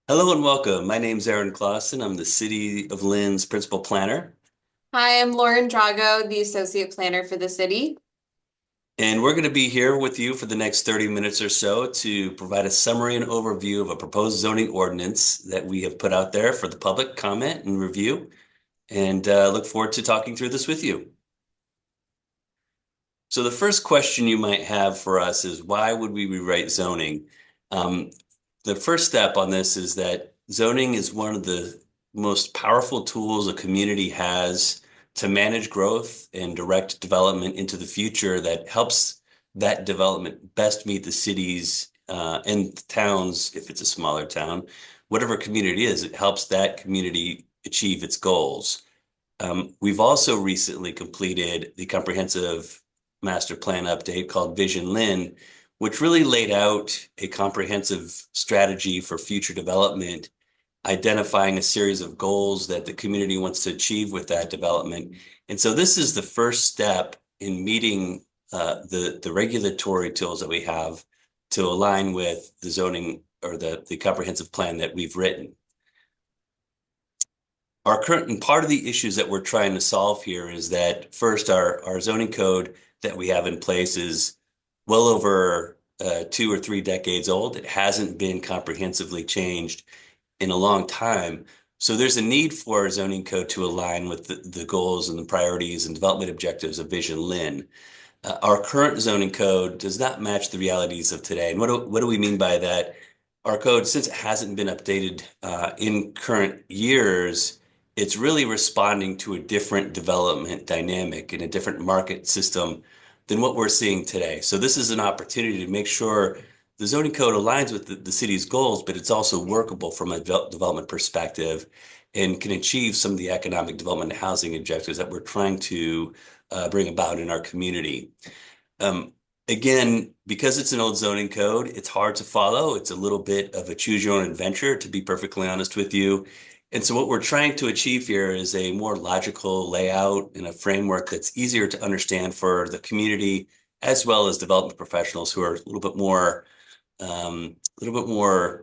Hello and welcome. My name's Aaron Clausen. I'm the City of Lynn's principal planner, Hi, I'm Lauren Drago, the Associate Planner for the city. and we're going to be here with you for the next 30 minutes or so to provide a summary and overview of a proposed zoning ordinance that we have put out there for the public comment and review, and look forward to talking through this with you. So the first question you might have for us is why would we rewrite zoning? Um, the first step on this is that zoning is one of the most powerful tools a community has to manage growth and direct development into the future that helps that development best meet the cities and towns, if it's a smaller town, whatever community it is, it helps that community achieve its goals. We've also recently completed the comprehensive master plan update called Vision Lynn, which really laid out a comprehensive strategy for future development, identifying a series of goals that the community wants to achieve with that development. And so this is the first step in meeting the regulatory tools that we have to align with the zoning or the comprehensive plan that we've written. Our current and part of the issues that we're trying to solve here is that first, our zoning code that we have in place is well over 2 or 3 decades old. It hasn't been comprehensively changed in a long time. So there's a need for our zoning code to align with the goals and the priorities and development objectives of Vision Lynn. Our current zoning code does not match the realities of today. And what do we mean by that? Our code, since it hasn't been updated in current years, it's really responding to a different development dynamic and a different market system than what we're seeing today. So this is an opportunity to make sure the zoning code aligns with the city's goals, but it's also workable from a development perspective and can achieve some of the economic development and housing objectives that we're trying to bring about in our community. Um, Again, because it's an old zoning code, it's hard to follow. It's a little bit of a choose your own adventure, to be perfectly honest with you. And so what we're trying to achieve here is a more logical layout and a framework that's easier to understand for the community as well as development professionals who are a little bit more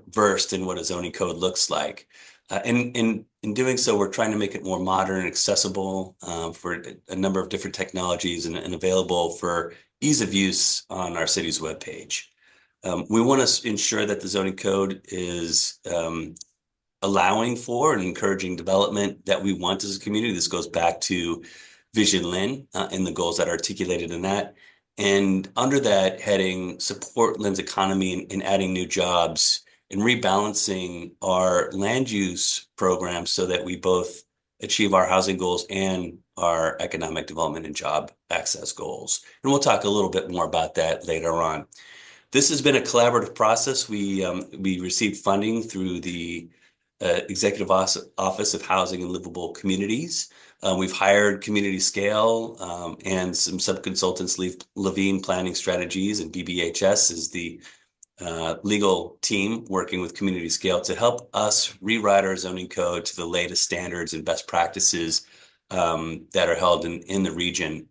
versed in what a zoning code looks like. And in doing so, we're trying to make it more modern and accessible for a number of different technologies and available for ease of use on our city's webpage. We want to ensure that the zoning code is allowing for and encouraging development that we want as a community. This goes back to Vision Lynn and the goals that are articulated in that. And under that heading, support Lynn's economy and adding new jobs and rebalancing our land use programs so that we both achieve our housing goals and our economic development and job access goals. And we'll talk a little bit more about that later on. This has been a collaborative process. We received funding through the Executive Office of Housing and Livable Communities. We've hired Community Scale and some sub-consultants, Levine Planning Strategies, and BBHS is the legal team working with Community Scale to help us rewrite our zoning code to the latest standards and best practices that are held in the region.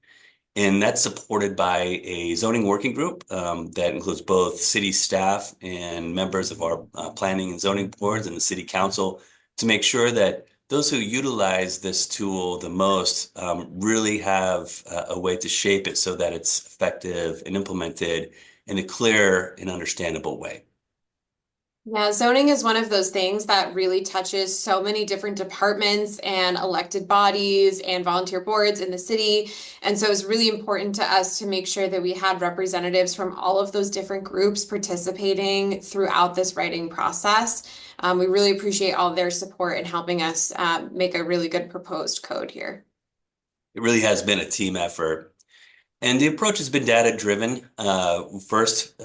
And that's supported by a zoning working group that includes both city staff and members of our planning and zoning boards and the city council to make sure that those who utilize this tool the most really have a way to shape it so that it's effective and implemented in a clear and understandable way. Yeah, zoning is one of those things that really touches so many different departments and elected bodies and volunteer boards in the city. And so it's really important to us to make sure that we had representatives from all of those different groups participating throughout this writing process. We really appreciate all their support in helping us make a really good proposed code here. It really has been a team effort. And the approach has been data driven. First,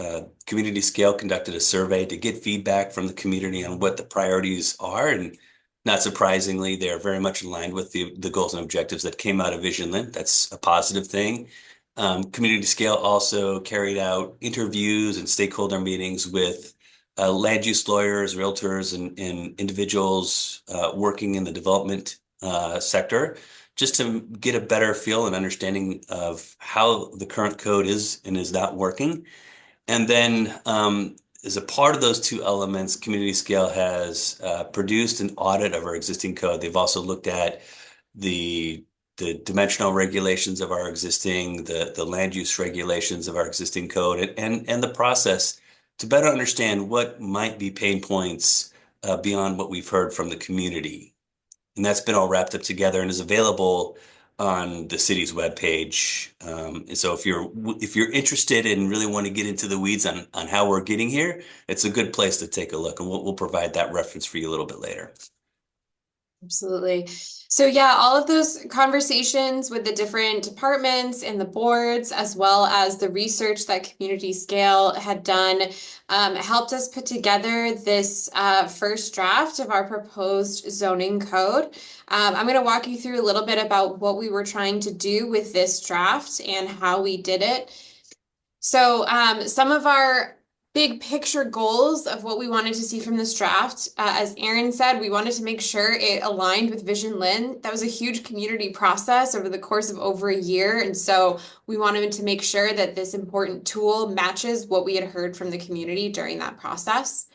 Community Scale conducted a survey to get feedback from the community on what the priorities are. And not surprisingly, they're very much aligned with the goals and objectives that came out of Vision Link. That's a positive thing. Community Scale also carried out interviews and stakeholder meetings with land use lawyers, realtors, and individuals working in the development sector just to get a better feel and understanding of how the current code is and is not working. And then as a part of those two elements, Community Scale has produced an audit of our existing code. They've also looked at the the dimensional regulations of our existing, the land use regulations of our existing code, and the process to better understand what might be pain points beyond what we've heard from the community. And that's been all wrapped up together and is available on the city's webpage. And so if you're interested and really want to get into the weeds on how we're getting here, it's a good place to take a look, and we'll provide that reference for you a little bit later. Absolutely. So yeah, all of those conversations with the different departments and the boards, as well as the research that Community Scale had done, helped us put together this first draft of our proposed zoning code. I'm going to walk you through a little bit about what we were trying to do with this draft and how we did it. So some of our big picture goals of what we wanted to see from this draft, as Aaron said, we wanted to make sure it aligned with Vision Lynn. That was a huge community process over the course of over a year. And so we wanted to make sure that this important tool matches what we had heard from the community during that process.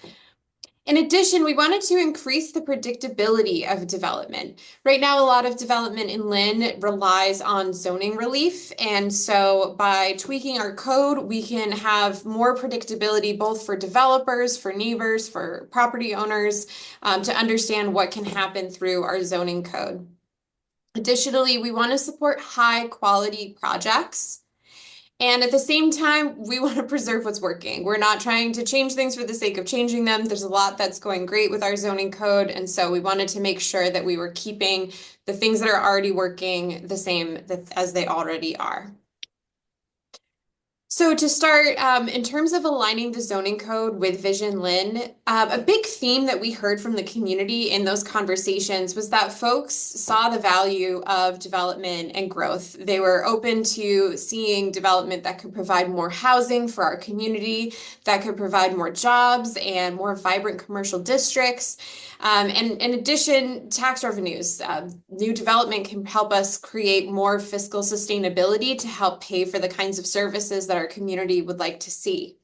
In addition, we wanted to increase the predictability of development. Right now, a lot of development in Lynn relies on zoning relief. And so by tweaking our code, we can have more predictability both for developers, for neighbors, for property owners, to understand what can happen through our zoning code. Additionally, we want to support high quality projects. And at the same time, we want to preserve what's working. We're not trying to change things for the sake of changing them. There's a lot that's going great with our zoning code. And so we wanted to make sure that we were keeping the things that are already working the same as they already are. So to start, in terms of aligning the zoning code with Vision Lynn, a big theme that we heard from the community in those conversations was that folks saw the value of development and growth. They were open to seeing development that could provide more housing for our community, that could provide more jobs and more vibrant commercial districts. And in addition, tax revenues. New development can help us create more fiscal sustainability to help pay for the kinds of services that our community would like to see.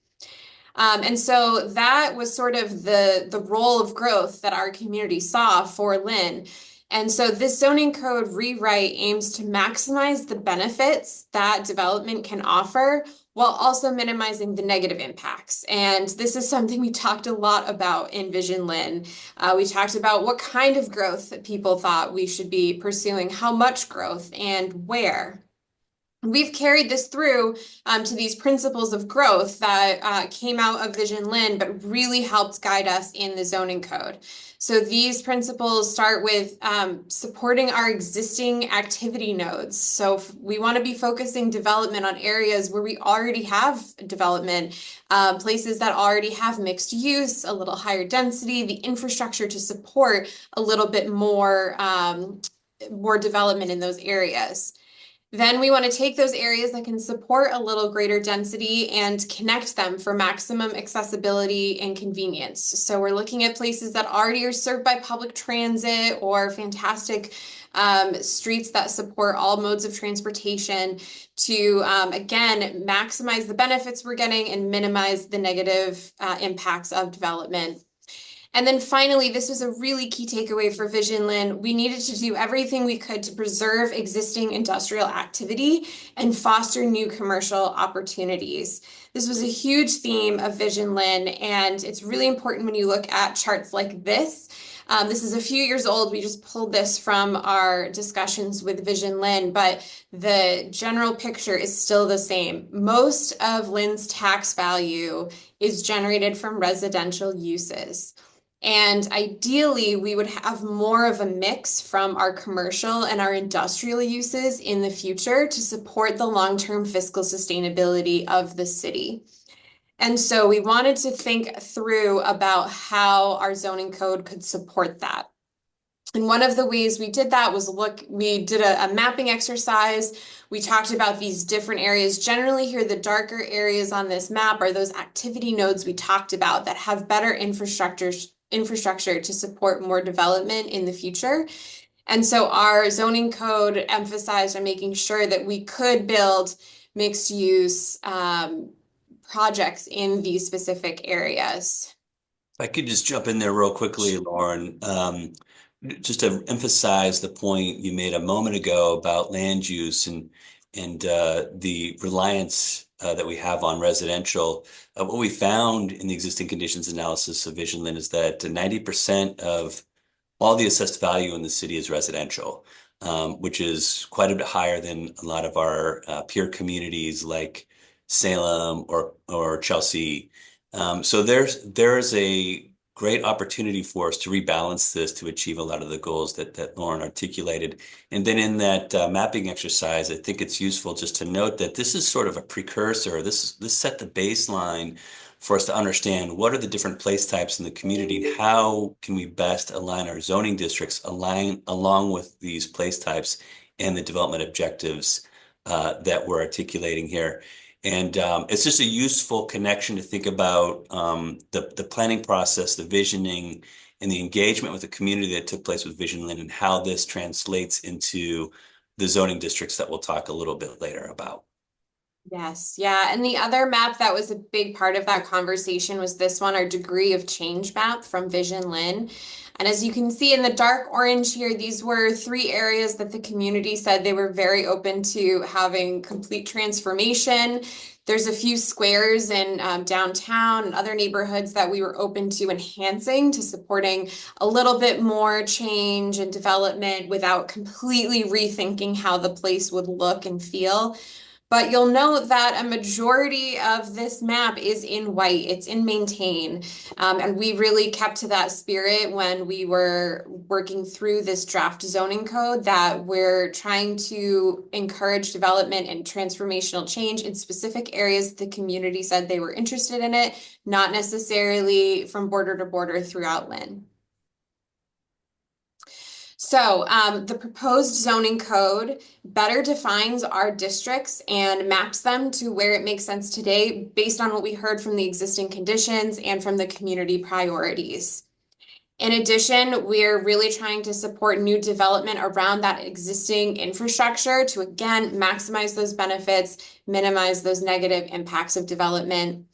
And so that was sort of the role of growth that our community saw for Lynn. And so this zoning code rewrite aims to maximize the benefits that development can offer while also minimizing the negative impacts. And this is something we talked a lot about in Vision Lynn. We talked about what kind of growth that people thought we should be pursuing, how much growth, and where. We've carried this through to these principles of growth that came out of Vision Lynn, but really helped guide us in the zoning code. So these principles start with supporting our existing activity nodes. So we want to be focusing development on areas where we already have development, places that already have mixed use, a little higher density, the infrastructure to support a little bit more, more development in those areas. Then we want to take those areas that can support a little greater density and connect them for maximum accessibility and convenience. So we're looking at places that already are served by public transit or fantastic streets that support all modes of transportation to, again, maximize the benefits we're getting and minimize the negative impacts of development. And then finally, this was a really key takeaway for Vision Lynn. We needed to do everything we could to preserve existing industrial activity and foster new commercial opportunities. This was a huge theme of Vision Lynn, and it's really important when you look at charts like this. This is a few years old. We just pulled this from our discussions with Vision Lynn, but the general picture is still the same. Most of Lynn's tax value is generated from residential uses. And ideally, we would have more of a mix from our commercial and our industrial uses in the future to support the long-term fiscal sustainability of the city. And so we wanted to think through about how our zoning code could support that. And one of the ways we did that was we did a mapping exercise. We talked about these different areas. Generally here, the darker areas on this map are those activity nodes we talked about that have better infrastructure to support more development in the future. And so our zoning code emphasized on making sure that we could build mixed use projects in these specific areas. If I could just jump in there real quickly, Lauren, just to emphasize the point you made a moment ago about land use and the reliance that we have on residential. What we found in the existing conditions analysis of Vision Lynn is that 90% of all the assessed value in the city is residential, which is quite a bit higher than a lot of our peer communities like Salem or Chelsea. So there is a great opportunity for us to rebalance this to achieve a lot of the goals that Lauren articulated. And then in that mapping exercise, I think it's useful just to note that this is sort of a precursor. This set the baseline for us to understand what are the different place types in the community and how can we best align our zoning districts align along with these place types and the development objectives that we're articulating here. And it's just a useful connection to think about the planning process, the visioning, and the engagement with the community that took place with Vision Lynn and how this translates into the zoning districts that we'll talk a little bit later about. Yes, yeah. And the other map that was a big part of that conversation was this one, our degree of change map from Vision Lynn. And as you can see in the dark orange here, these were three areas that the community said they were very open to having complete transformation. There's a few squares in downtown and other neighborhoods that we were open to enhancing, to supporting a little bit more change and development without completely rethinking how the place would look and feel. But you'll note that a majority of this map is in white. It's in maintain. And we really kept to that spirit when we were working through this draft zoning code, that we're trying to encourage development and transformational change in specific areas the community said they were interested in it, not necessarily from border to border throughout Lynn. So the proposed zoning code better defines our districts and maps them to where it makes sense today based on what we heard from the existing conditions and from the community priorities. In addition, we're really trying to support new development around that existing infrastructure to, again, maximize those benefits, minimize those negative impacts of development.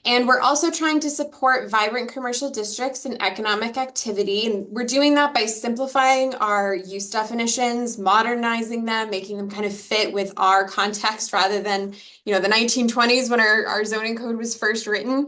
And we're also trying to support vibrant commercial districts and economic activity. And we're doing that by simplifying our use definitions, modernizing them, making them kind of fit with our context rather than, the 1920s when our zoning code was first written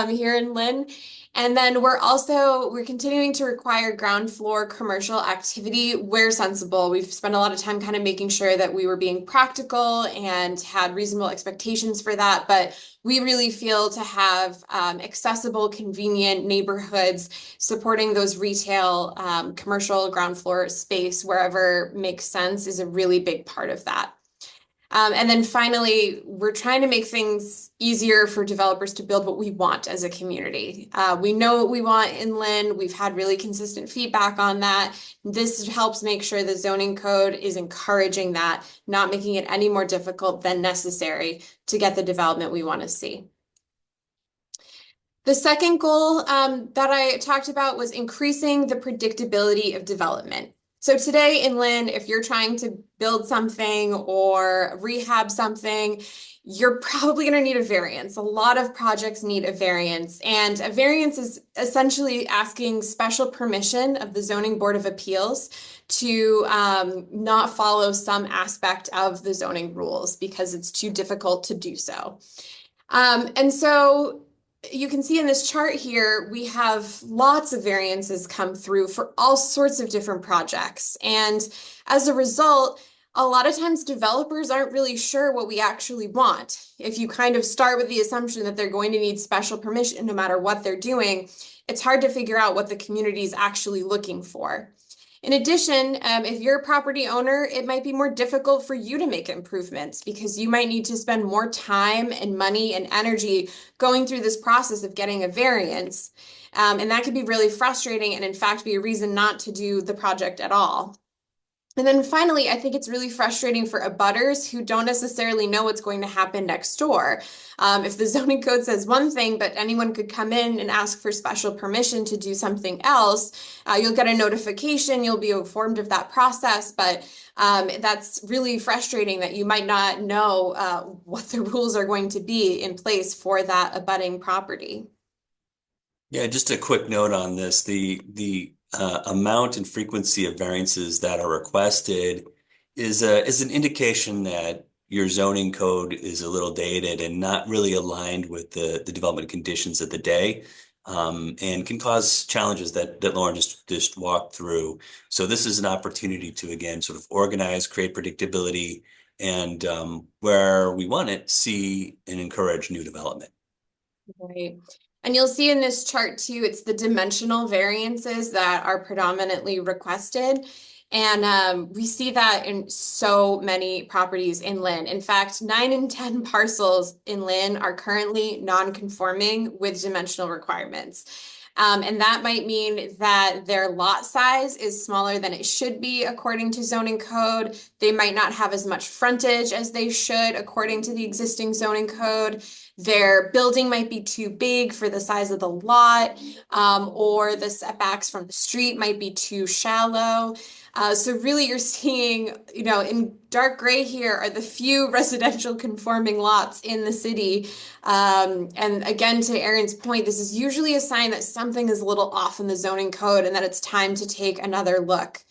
here in Lynn. And then we're continuing to require ground floor commercial activity where sensible. We've spent a lot of time kind of making sure that we were being practical and had reasonable expectations for that. But we really feel to have accessible, convenient neighborhoods supporting those retail, commercial ground floor space wherever makes sense is a really big part of that. And then finally, we're trying to make things easier for developers to build what we want as a community. We know what we want in Lynn. We've had really consistent feedback on that. This helps make sure the zoning code is encouraging that, not making it any more difficult than necessary to get the development we want to see. The second goal that I talked about was increasing the predictability of development. So today in Lynn, if you're trying to build something or rehab something, you're probably going to need a variance. A lot of projects need a variance, and a variance is essentially asking special permission of the Zoning Board of Appeals to not follow some aspect of the zoning rules because it's too difficult to do so. And so you can see in this chart here, we have lots of variances come through for all sorts of different projects. And as a result, a lot of times developers aren't really sure what we actually want. If you kind of start with the assumption that they're going to need special permission no matter what they're doing, it's hard to figure out what the community is actually looking for. In addition, if you're a property owner, it might be more difficult for you to make improvements because you might need to spend more time and money and energy going through this process of getting a variance. And that could be really frustrating and in fact be a reason not to do the project at all. And then finally, I think it's really frustrating for abutters who don't necessarily know what's going to happen next door. If the zoning code says one thing, but anyone could come in and ask for special permission to do something else, you'll get a notification, you'll be informed of that process, but that's really frustrating that you might not know what the rules are going to be in place for that abutting property. Yeah, just a quick note on this. The amount and frequency of variances that are requested is an indication that your zoning code is a little dated and not really aligned with the development conditions of the day, and can cause challenges that Lauren just walked through. So this is an opportunity to again sort of organize, create predictability, and where we want it, see and encourage new development. Right. And you'll see in this chart too, it's the dimensional variances that are predominantly requested. And we see that in so many properties in Lynn. In fact, 9 in 10 parcels in Lynn are currently non-conforming with dimensional requirements. And that might mean that their lot size is smaller than it should be according to zoning code. They might not have as much frontage as they should according to the existing zoning code. Their building might be too big for the size of the lot, or the setbacks from the street might be too shallow. So really you're seeing, in dark gray here are the few residential conforming lots in the city. And again, to Erin's point, this is usually a sign that something is a little off in the zoning code and that it's time to take another look.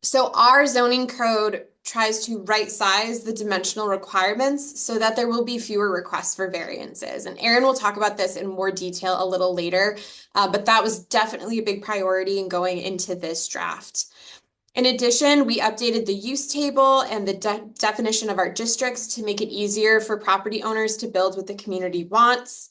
So our zoning code tries to right size the dimensional requirements so that there will be fewer requests for variances. And Erin will talk about this in more detail a little later, but that was definitely a big priority in going into this draft. In addition, we updated the use table and the definition of our districts to make it easier for property owners to build what the community wants.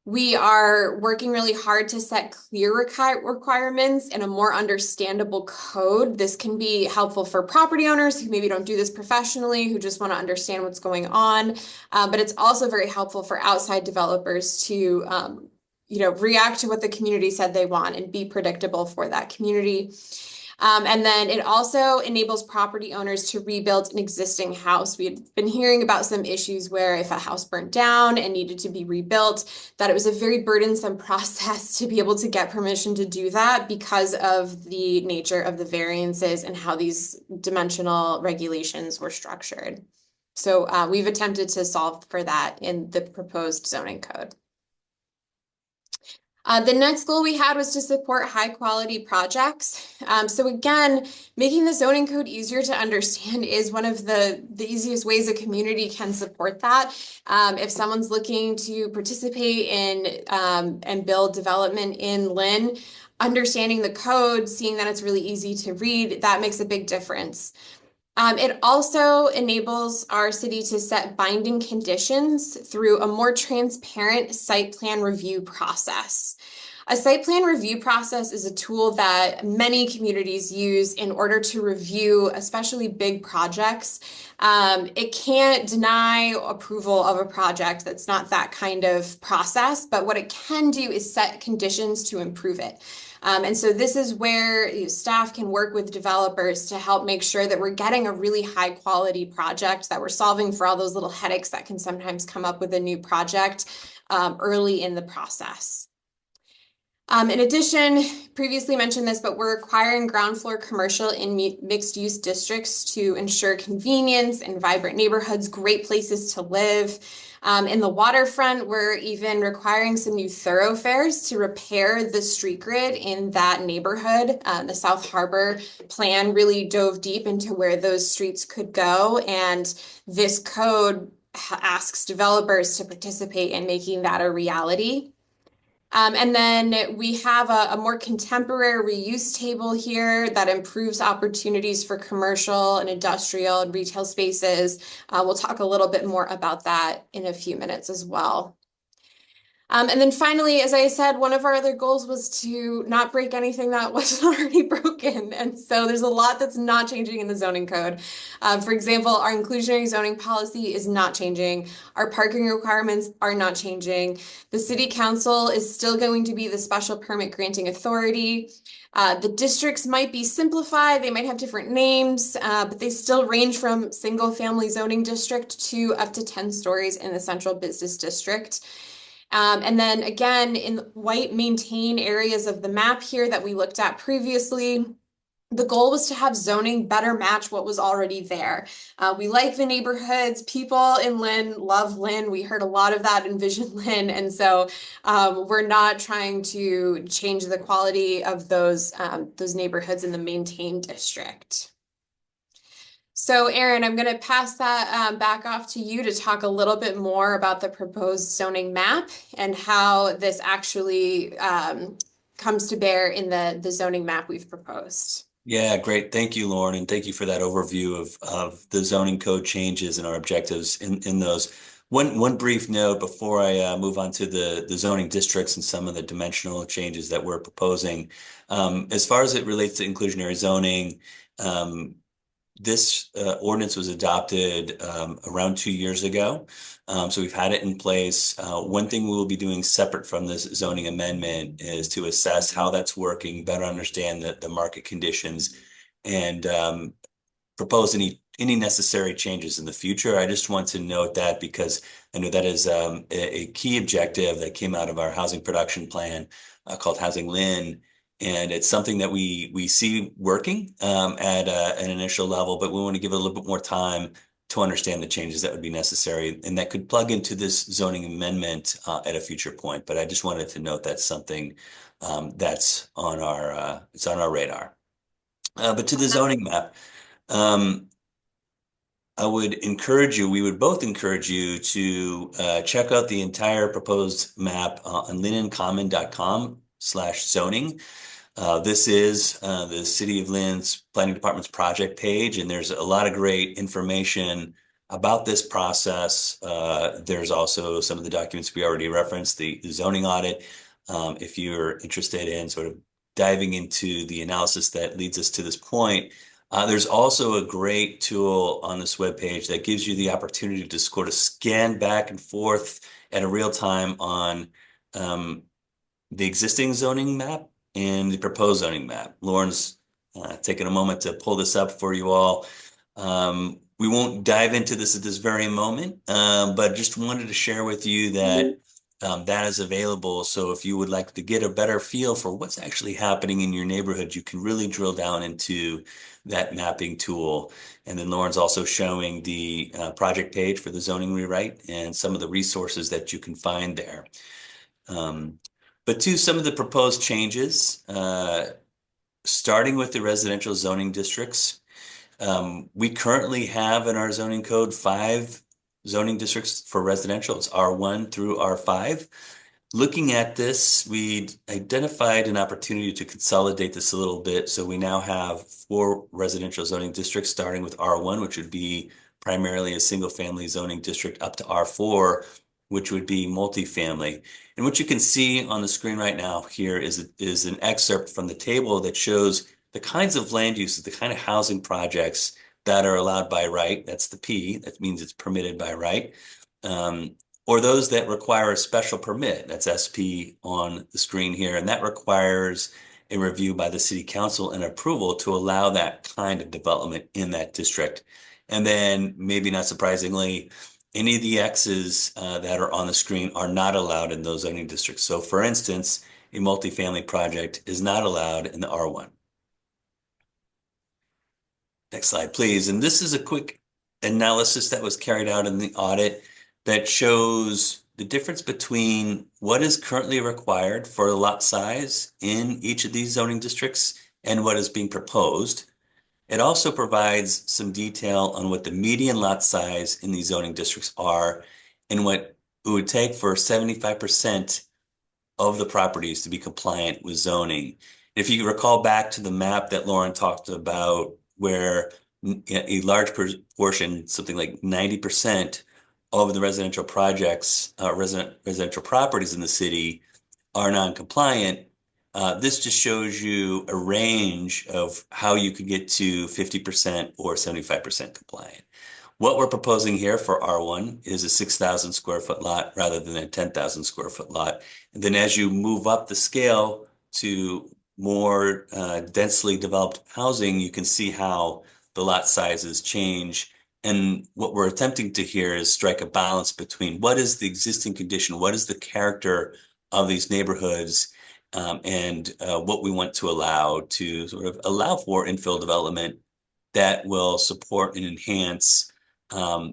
We are working really hard to set clear requirements and a more understandable code. This can be helpful for property owners who maybe don't do this professionally, who just want to understand what's going on. But it's also very helpful for outside developers to, react to what the community said they want and be predictable for that community. And then it also enables property owners to rebuild an existing house. We had been hearing about some issues where if a house burnt down and needed to be rebuilt, that it was a very burdensome process to be able to get permission to do that because of the nature of the variances and how these dimensional regulations were structured. So we've attempted to solve for that in the proposed zoning code. The next goal we had was to support high quality projects. So again, making the zoning code easier to understand is one of the easiest ways a community can support that. If someone's looking to participate in and build development in Lynn, understanding the code, seeing that it's really easy to read, that makes a big difference. It also enables our city to set binding conditions through a more transparent site plan review process. A site plan review process is a tool that many communities use in order to review, especially big projects. It can't deny approval of a project that's not that kind of process, but what it can do is set conditions to improve it. And so this is where staff can work with developers to help make sure that we're getting a really high quality project, that we're solving for all those little headaches that can sometimes come up with a new project early in the process. In addition, previously mentioned this, but we're requiring ground floor commercial in mixed use districts to ensure convenience and vibrant neighborhoods, great places to live. In the waterfront, we're even requiring some new thoroughfares to repair the street grid in that neighborhood. The South Harbor plan really dove deep into where those streets could go, and this code asks developers to participate in making that a reality. And then we have a more contemporary reuse table here that improves opportunities for commercial and industrial and retail spaces. We'll talk a little bit more about that in a few minutes as well. And then finally, as I said, one of our other goals was to not break anything that wasn't already broken. And so there's a lot that's not changing in the zoning code. For example, our inclusionary zoning policy is not changing. Our parking requirements are not changing. The city council is still going to be the special permit granting authority. The districts might be simplified, they might have different names, but they still range from single family zoning district to up to 10 stories in the central business district. And then again, in white maintain areas of the map here that we looked at previously, the goal was to have zoning better match what was already there. We like the neighborhoods. People in Lynn love Lynn. We heard a lot of that in Vision Lynn. And so we're not trying to change the quality of those neighborhoods in the maintained district. So, Erin, I'm going to pass that back off to you to talk a little bit more about the proposed zoning map and how this actually comes to bear in the zoning map we've proposed. Yeah, great. Thank you, Lauren, and thank you for that overview of the zoning code changes and our objectives in those. One brief note before I move on to the zoning districts and some of the dimensional changes that we're proposing. As far as it relates to inclusionary zoning, this ordinance was adopted around 2 years ago. So we've had it in place. One thing we will be doing separate from this zoning amendment is to assess how that's working, better understand the market conditions, and propose any necessary changes in the future. I just want to note that because I know that is a key objective that came out of our housing production plan called Housing Lynn. And it's something that we see working at an initial level, but we want to give it a little bit more time to understand the changes that would be necessary and that could plug into this zoning amendment at a future point. But I just wanted to note that's something that's on it's on our radar. But to the zoning map, um, we would both encourage you to check out the entire proposed map on linnandcommon.com/zoning. This is the City of Lynn's Planning Department's project page, and there's a lot of great information about this process. There's also some of the documents we already referenced, the zoning audit. If you're interested in sort of diving into the analysis that leads us to this point, there's also a great tool on this webpage that gives you the opportunity to sort of scan back and forth at a real time on the existing zoning map and the proposed zoning map. Lauren's taken a moment to pull this up for you all. We won't dive into this at this very moment, but just wanted to share with you that that is available. So if you would like to get a better feel for what's actually happening in your neighborhood, you can really drill down into that mapping tool. And then Lauren's also showing the project page for the zoning rewrite and some of the resources that you can find there. But to some of the proposed changes, starting with the residential zoning districts, we currently have in our zoning code 5 zoning districts for residential. It's R1 through R5. Looking at this, we identified an opportunity to consolidate this a little bit. So we now have 4 residential zoning districts, starting with R1, which would be primarily a single family zoning district, up to R4, which would be multifamily. And what you can see on the screen right now here is an excerpt from the table that shows the kinds of land uses, the kind of housing projects that are allowed by right. That's the P. That means it's permitted by right. Or those that require a special permit. That's SP on the screen here. And that requires a review by the city council and approval to allow that kind of development in that district. And then, maybe not surprisingly, any of the X's that are on the screen are not allowed in those zoning districts. So for instance, a multifamily project is not allowed in the R1. Next slide, please. And this is a quick analysis that was carried out in the audit that shows the difference between what is currently required for a lot size in each of these zoning districts and what is being proposed. It also provides some detail on what the median lot size in these zoning districts are and what it would take for 75% of the properties to be compliant with zoning. If you recall back to the map that Lauren talked about, where a large portion, something like 90%, all of the residential projects, residential properties in the city are non-compliant. This just shows you a range of how you could get to 50% or 75% compliant. What we're proposing here for R1 is a 6,000 square foot lot rather than a 10,000 square foot lot. And then as you move up the scale to more densely developed housing, you can see how the lot sizes change. And what we're attempting to here is strike a balance between what is the existing condition, what is the character of these neighborhoods, and what we want to allow to sort of allow for infill development that will support and enhance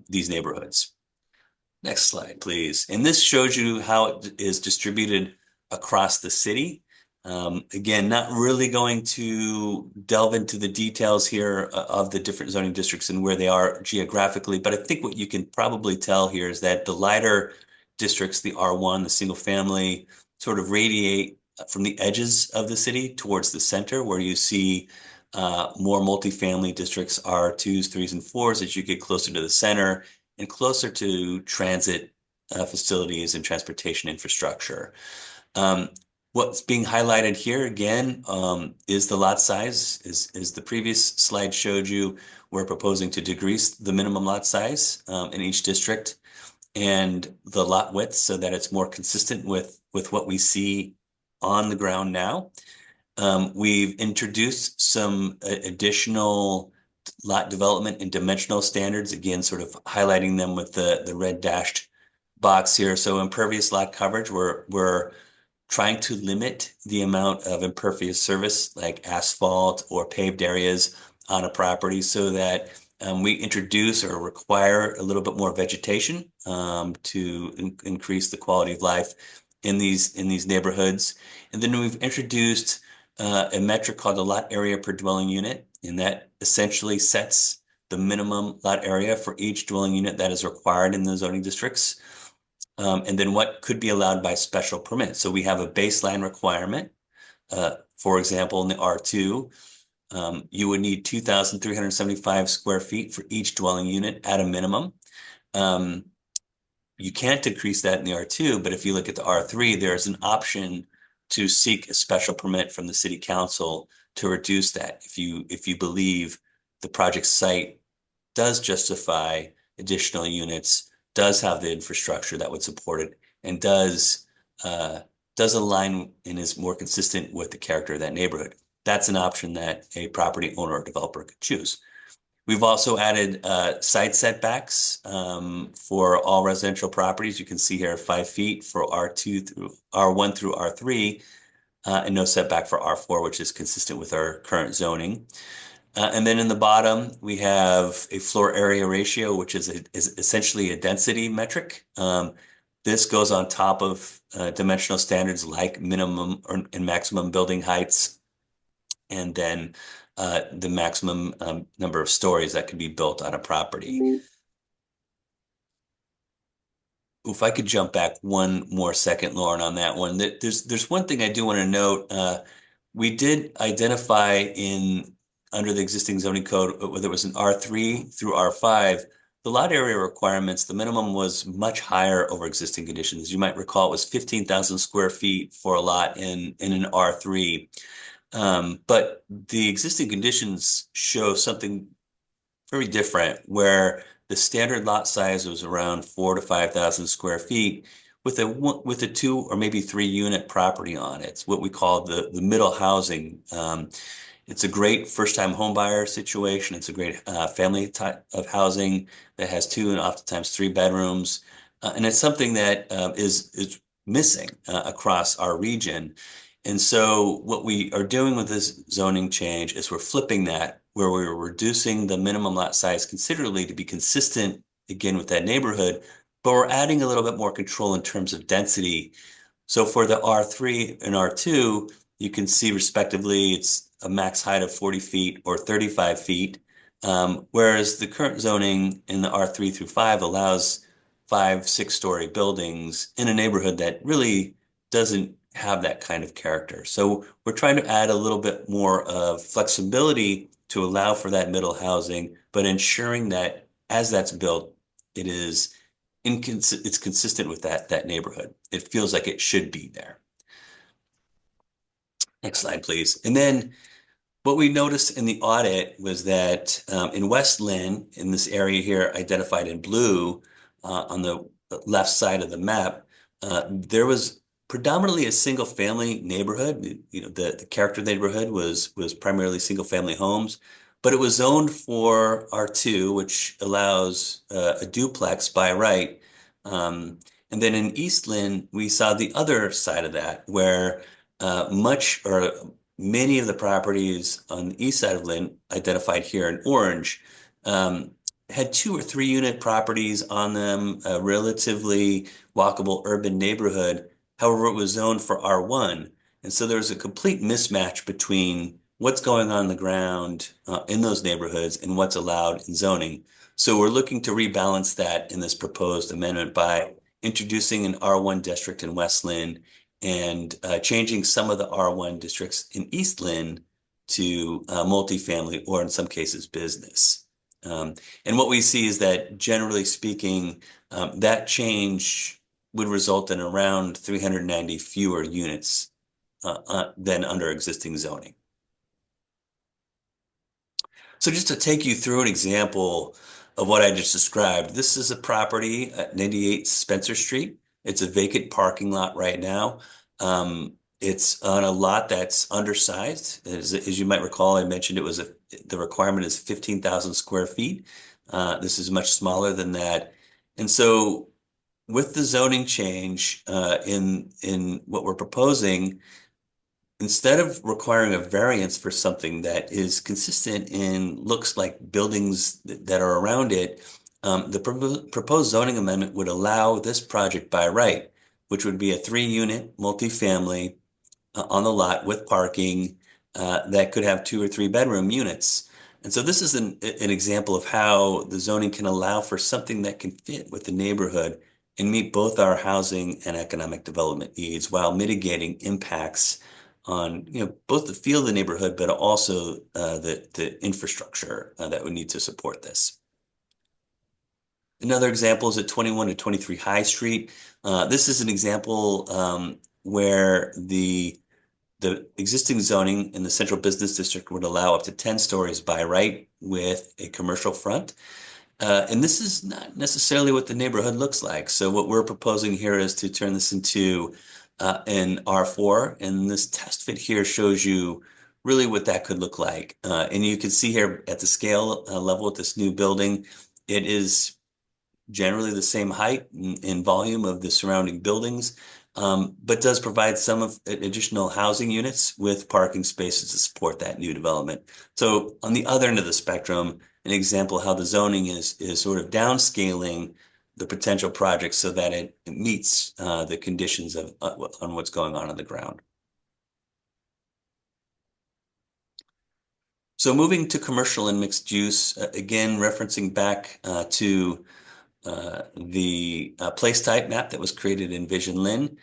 these neighborhoods. Next slide, please. And this shows you how it is distributed across the city. Again, not really going to delve into the details here of the different zoning districts and where they are geographically, but I think what you can probably tell here is that the lighter districts, the R1, the single family, sort of radiate from the edges of the city towards the center, where you see more multifamily districts, R2s, 3s, and 4s as you get closer to the center and closer to transit facilities and transportation infrastructure. Um, what's being highlighted here again is the lot size. As the previous slide showed you, we're proposing to decrease the minimum lot size in each district and the lot width so that it's more consistent with what we see on the ground now. We've introduced some additional lot development and dimensional standards, again, sort of highlighting them with the red dashed box here. So impervious lot coverage, we're trying to limit the amount of impervious surface like asphalt or paved areas on a property so that we introduce or require a little bit more vegetation to increase the quality of life in these neighborhoods. And then we've introduced a metric called the lot area per dwelling unit, and that essentially sets the minimum lot area for each dwelling unit that is required in the zoning districts. And then what could be allowed by special permit. So we have a baseline requirement. For example, in the R2, you would need 2,375 square feet for each dwelling unit at a minimum. You can't decrease that in the R2, but if you look at the R3, there's an option to seek a special permit from the city council to reduce that if you believe the project site does justify additional units, does have the infrastructure that would support it, and does align and is more consistent with the character of that neighborhood. That's an option that a property owner or developer could choose. We've also added side setbacks for all residential properties. You can see here 5 feet for R1 through R3, and no setback for R4, which is consistent with our current zoning. And then in the bottom, we have a floor area ratio, which is essentially a density metric. This goes on top of dimensional standards like minimum and maximum building heights, and then the maximum number of stories that can be built on a property. If I could jump back one more second, Lauren, on that one. There's one thing I do want to note. We did identify under the existing zoning code, whether it was an R3 through R5, the lot area requirements, the minimum was much higher over existing conditions. You might recall it was 15,000 square feet for a lot in an R3. But the existing conditions show something very different, where the standard lot size was around 4,000 to 5,000 square feet with a 2 or maybe 3 unit property on it. It's what we call the middle housing. It's a great first-time home buyer situation. It's a great family type of housing that has 2 and oftentimes 3 bedrooms. And it's something that is missing across our region. And so what we are doing with this zoning change is we're flipping that, where we're reducing the minimum lot size considerably to be consistent, again, with that neighborhood, but we're adding a little bit more control in terms of density. So for the R3 and R2, you can see respectively, it's a max height of 40 feet or 35 feet, whereas the current zoning in the R3 through 5 allows 5, 6-story buildings in a neighborhood that really doesn't have that kind of character. So we're trying to add a little bit more of flexibility to allow for that middle housing, but ensuring that as that's built, it is it's consistent with that neighborhood. It feels like it should be there. Next slide, please. And then what we noticed in the audit was that in West Lynn, in this area here identified in blue on the left side of the map, there was predominantly a single family neighborhood. You know, the character neighborhood was primarily single family homes, but it was zoned for R2, which allows a duplex by right. And then in East Lynn, we saw the other side of that, where much or many of the properties on the east side of Lynn, identified here in orange, had 2 or 3 unit properties on them, a relatively walkable urban neighborhood. However, it was zoned for R1. And so there was a complete mismatch between what's going on the ground in those neighborhoods and what's allowed in zoning. So we're looking to rebalance that in this proposed amendment by introducing an R1 district in West Lynn and changing some of the R1 districts in East Lynn to multifamily or in some cases business. And what we see is that generally speaking, that change would result in around 390 fewer units than under existing zoning. So just to take you through an example of what I just described, this is a property at 98 Spencer Street. It's a vacant parking lot right now. It's on a lot that's undersized. As you might recall, I mentioned the requirement is 15,000 square feet. This is much smaller than that. And so with the zoning change in what we're proposing, instead of requiring a variance for something that is consistent and looks like buildings that are around it, the proposed zoning amendment would allow this project by right, which would be a 3-unit multifamily on the lot with parking that could have 2 or 3 bedroom units. And so this is an example of how the zoning can allow for something that can fit with the neighborhood and meet both our housing and economic development needs while mitigating impacts on both the feel of the neighborhood, but also the infrastructure that would need to support this. Another example is at 21 to 23 High Street. This is an example where the existing zoning in the central business district would allow up to 10 stories by right with a commercial front. And this is not necessarily what the neighborhood looks like. So what we're proposing here is to turn this into an R4. And this test fit here shows you really what that could look like. And you can see here at the scale level with this new building, it is generally the same height and volume of the surrounding buildings, but does provide some of additional housing units with parking spaces to support that new development. So on the other end of the spectrum, an example of how the zoning is sort of downscaling the potential project so that it meets the conditions of on what's going on the ground. So moving to commercial and mixed use, again, referencing back to the place type map that was created in Vision Lynn.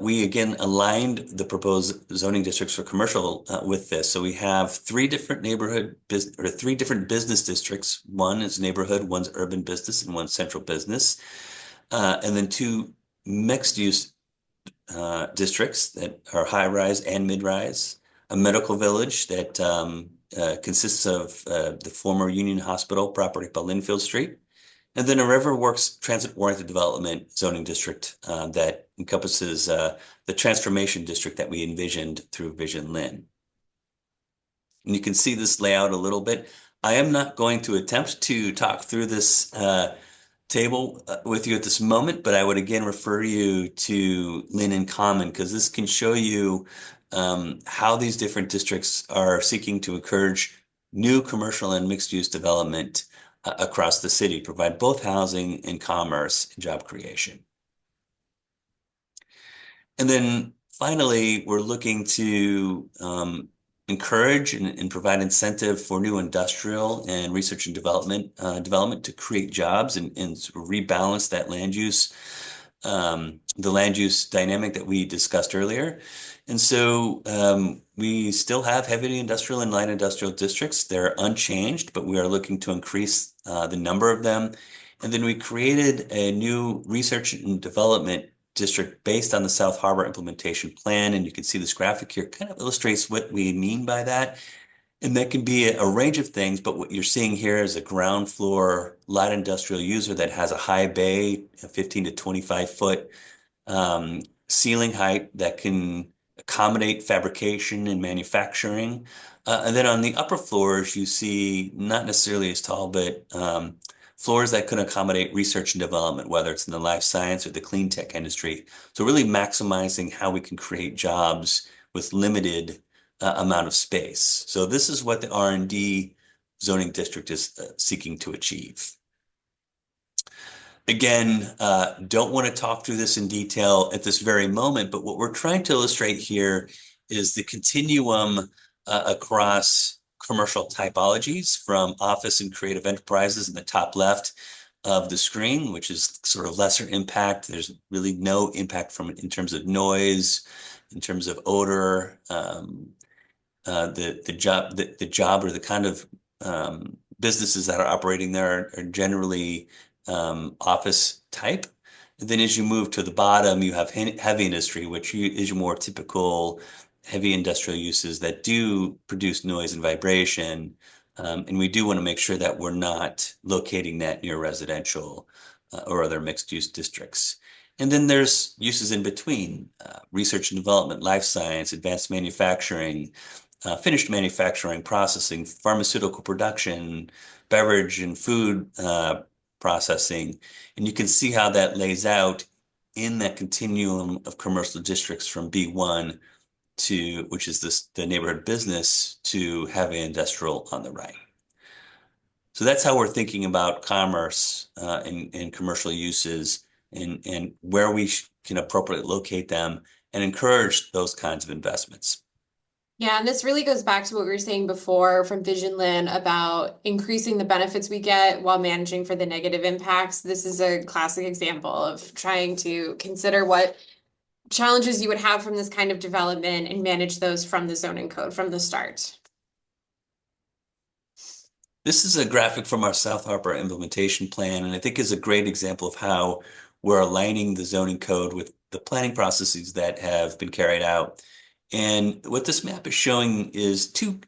We again aligned the proposed zoning districts for commercial with this. So we have 3 different three different business districts. One is neighborhood, one's urban business, and one's central business. And then 2 mixed use districts that are high rise and mid rise. A medical village that consists of the former Union Hospital property by Linfield Street. And then a Riverworks transit-oriented development zoning district that encompasses the transformation district that we envisioned through Vision Lynn. And you can see this layout a little bit. I am not going to attempt to talk through this table with you at this moment, but I would again refer you to Lynn in Common because this can show you how these different districts are seeking to encourage new commercial and mixed-use development across the city, provide both housing and commerce and job creation. And then finally, we're looking to encourage and provide incentive for new industrial and research and development to create jobs and sort of rebalance that land use, the land use dynamic that we discussed earlier. And so we still have heavy industrial and light industrial districts. They're unchanged, but we are looking to increase the number of them And then we created a new research and development district based on the South Harbor implementation plan. And you can see this graphic here kind of illustrates what we mean by that. And that can be a range of things, but what you're seeing here is a ground floor light industrial user that has a high bay, a 15 to 25 foot ceiling height that can accommodate fabrication and manufacturing. And then on the upper floors, you see not necessarily as tall, but floors that can accommodate research and development, whether it's in the life science or the clean tech industry. So really maximizing how we can create jobs with limited amount of space. So this is what the R&D zoning district is seeking to achieve. Again, don't want to talk through this in detail at this very moment, but what we're trying to illustrate here is the continuum across commercial typologies from office and creative enterprises in the top left of the screen, which is sort of lesser impact. There's really no impact from in terms of noise, in terms of odor, the job or the kind of businesses that are operating there are generally office type. And then as you move to the bottom, you have heavy industry, which is your more typical heavy industrial uses that do produce noise and vibration. And we do want to make sure that we're not locating that near residential or other mixed use districts. And then there's uses in between, research and development, life science, advanced manufacturing, finished manufacturing, processing, pharmaceutical production, beverage and food processing. And you can see how that lays out in that continuum of commercial districts from B1 to, which is the neighborhood business, to heavy industrial on the right. So that's how we're thinking about commerce and commercial uses and where we can appropriately locate them and encourage those kinds of investments. Yeah, and this really goes back to what we were saying before from Vision Lynn about increasing the benefits we get while managing for the negative impacts. This is a classic example of trying to consider what challenges you would have from this kind of development and manage those from the zoning code from the start. This is a graphic from our South Harbor implementation plan, and I think is a great example of how we're aligning the zoning code with the planning processes that have been carried out. And what this map is showing is two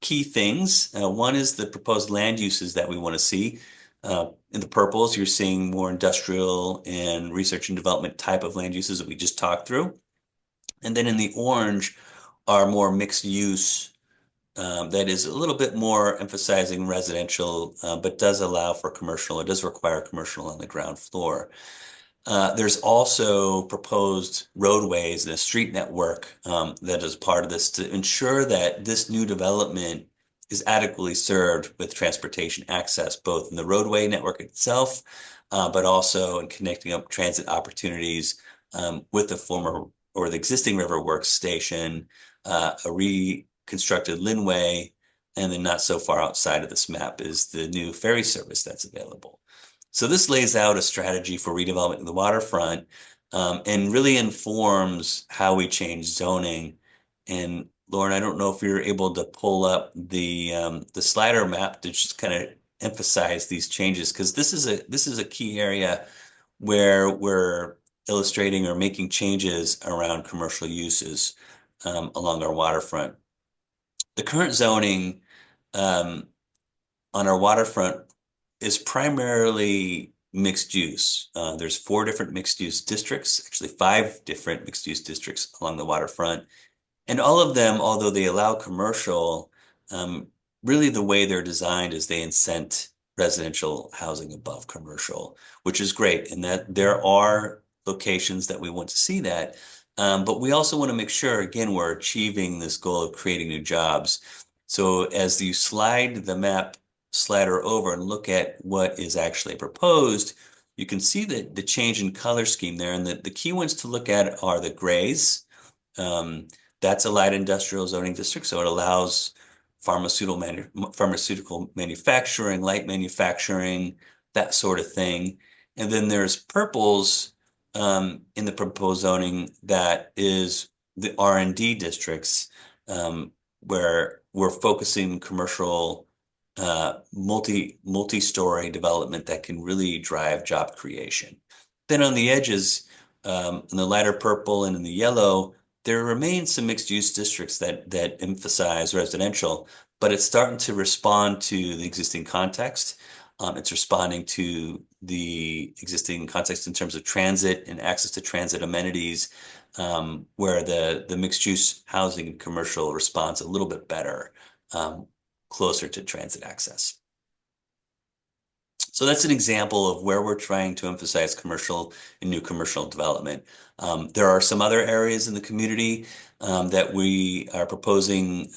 key things. One is the proposed land uses that we want to see. In the purples, you're seeing more industrial and research and development type of land uses that we just talked through. And then in the orange are more mixed use that is a little bit more emphasizing residential, but does allow for commercial. It does require commercial on the ground floor. There's also proposed roadways and a street network that is part of this to ensure that this new development is adequately served with transportation access, both in the roadway network itself, but also in connecting up transit opportunities with the former or the existing River Works station, a reconstructed Linway, and then not so far outside of this map is the new ferry service that's available. So this lays out a strategy for redevelopment of the waterfront and really informs how we change zoning. And Lauren, I don't know if you're able to pull up the slider map to just kind of emphasize these changes because this is a key area where we're illustrating or making changes around commercial uses along our waterfront. The current zoning on our waterfront is primarily mixed use. There's 4 different mixed use districts, actually 5 different mixed use districts along the waterfront. And all of them, although they allow commercial, really the way they're designed is they incent residential housing above commercial, which is great. And that there are locations that we want to see that. But we also want to make sure, again, we're achieving this goal of creating new jobs. So as you slide the map slider over and look at what is actually proposed, you can see that the change in color scheme there. And the key ones to look at are the grays. That's a light industrial zoning district, so it allows pharmaceutical manufacturing, light manufacturing, that sort of thing. And then there's purples in the proposed zoning that is the R&D districts where we're focusing commercial multi-story development that can really drive job creation. Then on the edges, in the lighter purple and in the yellow, there remain some mixed-use districts that emphasize residential, but it's starting to respond to the existing context. It's responding to the existing context in terms of transit and access to transit amenities, where the mixed-use housing and commercial responds a little bit better, closer to transit access. So that's an example of where we're trying to emphasize commercial and new commercial development. There are some other areas in the community that we are proposing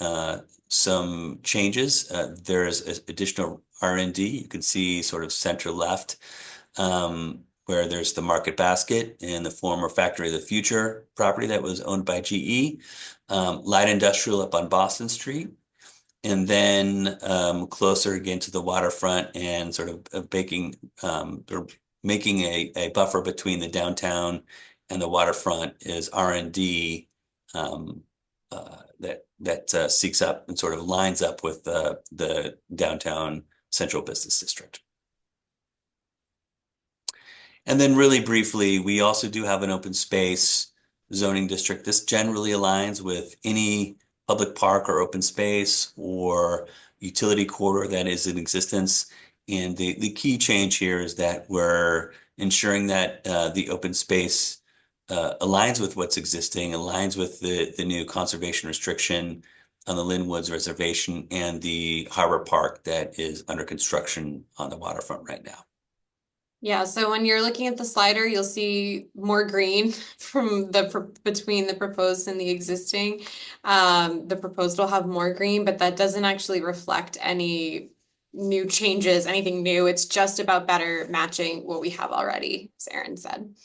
some changes. There's additional R&D. You can see sort of center left, where there's the Market Basket and the former Factory of the Future property that was owned by GE. Light industrial up on Boston Street. And then closer again to the waterfront and sort of baking or making a buffer between the downtown and the waterfront is R&D that seeks up and sort of lines up with the downtown central business district. And then really briefly, we also do have an open space zoning district. This generally aligns with any public park or open space or utility corridor that is in existence. And the key change here is that we're ensuring that the open space aligns with what's existing, aligns with the new conservation restriction on the Lynn Woods Reservation and the Harbor Park that is under construction on the waterfront right now. Yeah, so when you're looking at the slider, you'll see more green from between the proposed and the existing. The proposed will have more green, but that doesn't actually reflect any new changes, anything new. It's just about better matching what we have already, as Erin said.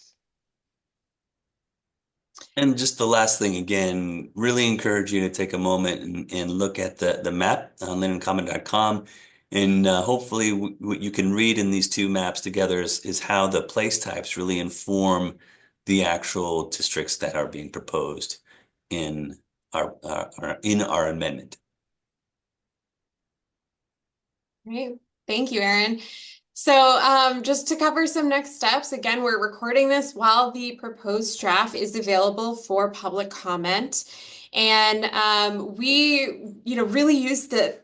And just the last thing, again, really encourage you to take a moment and look at the map on lynnandcommon.com. And hopefully what you can read in these two maps together is how the place types really inform the actual districts that are being proposed in our amendment. Great. Thank you, Erin. So just to cover some next steps, again, we're recording this while the proposed draft is available for public comment. And we, really use the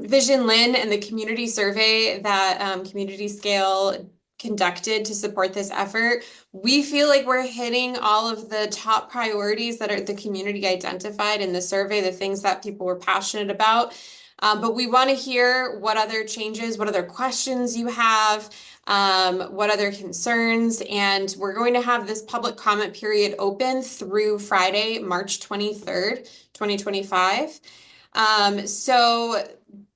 Vision Lynn and the community survey that Community Scale conducted to support this effort. We feel like we're hitting all of the top priorities that are the community identified in the survey, the things that people were passionate about. But we want to hear what other changes, what other questions you have, what other concerns, and we're going to have this public comment period open through Friday, March 23rd, 2025. So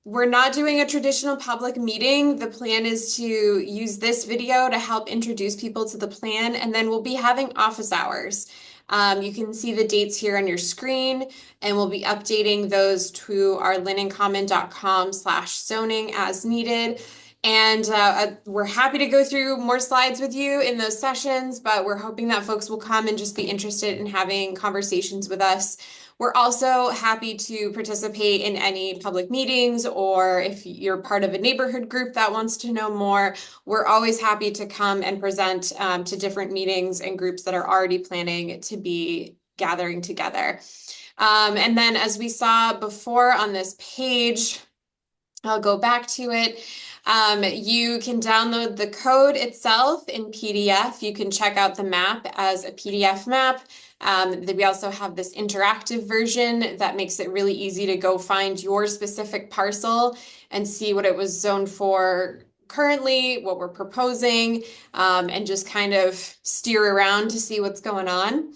we're not doing a traditional public meeting. The plan is to use this video to help introduce people to the plan, and then we'll be having office hours. You can see the dates here on your screen, and we'll be updating those to our lynnandcommon.com/zoning as needed. And we're happy to go through more slides with you in those sessions, but we're hoping that folks will come and just be interested in having conversations with us. We're also happy to participate in any public meetings, or if you're part of a neighborhood group that wants to know more, we're always happy to come and present to different meetings and groups that are already planning to be gathering together. And then as we saw before on this page, I'll go back to it. You can download the code itself in PDF. You can check out the map as a PDF map. We also have this interactive version that makes it really easy to go find your specific parcel and see what it was zoned for currently, what we're proposing, and just kind of steer around to see what's going on.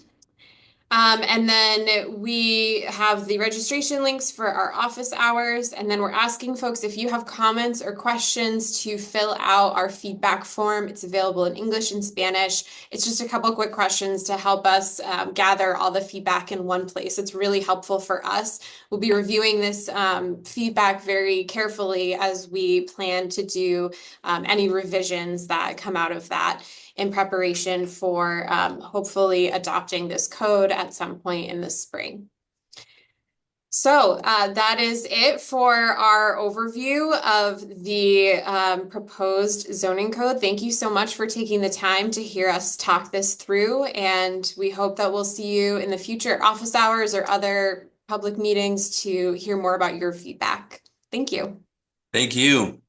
And then we have the registration links for our office hours. And then we're asking folks if you have comments or questions to fill out our feedback form. It's available in English and Spanish. It's just a couple quick questions to help us gather all the feedback in one place. It's really helpful for us. We'll be reviewing this feedback very carefully as we plan to do any revisions that come out of that in preparation for hopefully adopting this code at some point in the spring. That is it for our overview of the proposed zoning code. Thank you so much for taking the time to hear us talk this through, and we hope that we'll see you in the future office hours or other public meetings to hear more about your feedback. Thank you. Thank you.